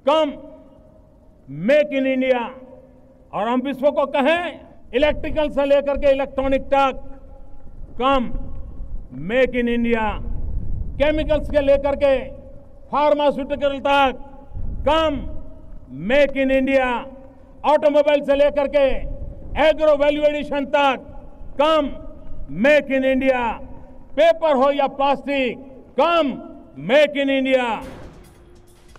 Come make in India, और हम विश्व को कहें इलेक्ट्रिकल से लेकर के इलेक्ट्रॉनिक तक कम मेक इन इंडिया, केमिकल्स के लेकर के फार्मास्यूटिकल तक कम मेक इन इंडिया, ऑटोमोबाइल से लेकर के एग्रो वैल्यू एडिशन तक कम मेक इन इंडिया, पेपर हो या plastic come make in India.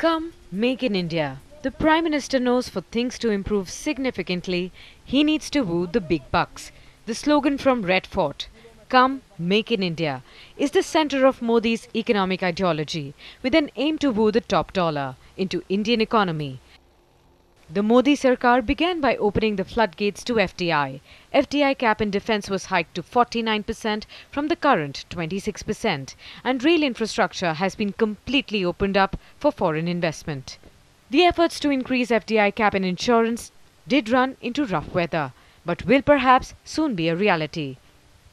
Come, make in India. The Prime Minister knows for things to improve significantly, he needs to woo the big bucks. The slogan from Red Fort, Come, make in India, is the center of Modi's economic ideology, with an aim to woo the top dollar into Indian economy. The Modi Sarkar began by opening the floodgates to FDI. FDI cap in defence was hiked to 49% from the current 26%, and rail infrastructure has been completely opened up for foreign investment. The efforts to increase FDI cap in insurance did run into rough weather, but will perhaps soon be a reality.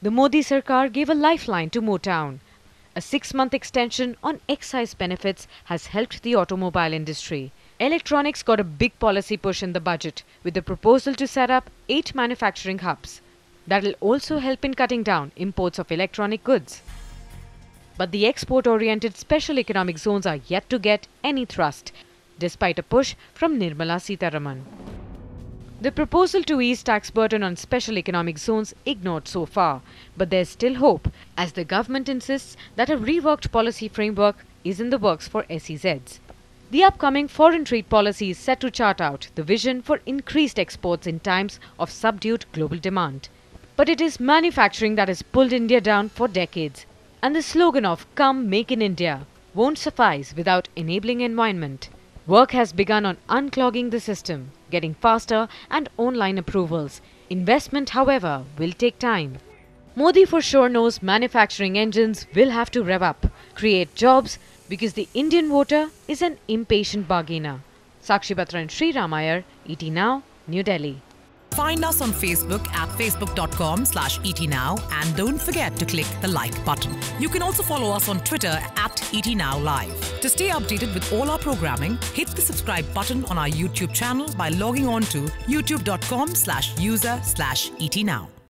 The Modi Sarkar gave a lifeline to Motown. A 6-month extension on excise benefits has helped the automobile industry. Electronics got a big policy push in the budget with the proposal to set up 8 manufacturing hubs. That will also help in cutting down imports of electronic goods. But the export-oriented special economic zones are yet to get any thrust, despite a push from Nirmala Sitharaman. The proposal to ease tax burden on special economic zones ignored so far, but there's still hope as the government insists that a reworked policy framework is in the works for SEZs. The upcoming foreign trade policy is set to chart out the vision for increased exports in times of subdued global demand. But it is manufacturing that has pulled India down for decades, and the slogan of Come, Make in India won't suffice without enabling environment. Work has begun on unclogging the system, getting faster and online approvals. Investment, however, will take time. Modi for sure knows manufacturing engines will have to rev up, create jobs, because the Indian voter is an impatient bargainer. Sakshi Batra and Sri Ramayar, ET Now, New Delhi. Find us on Facebook at facebook.com/ETNow and don't forget to click the like button. You can also follow us on Twitter at ETNowLive. To stay updated with all our programming, hit the subscribe button on our YouTube channel by logging on to youtube.com/user/ETNow.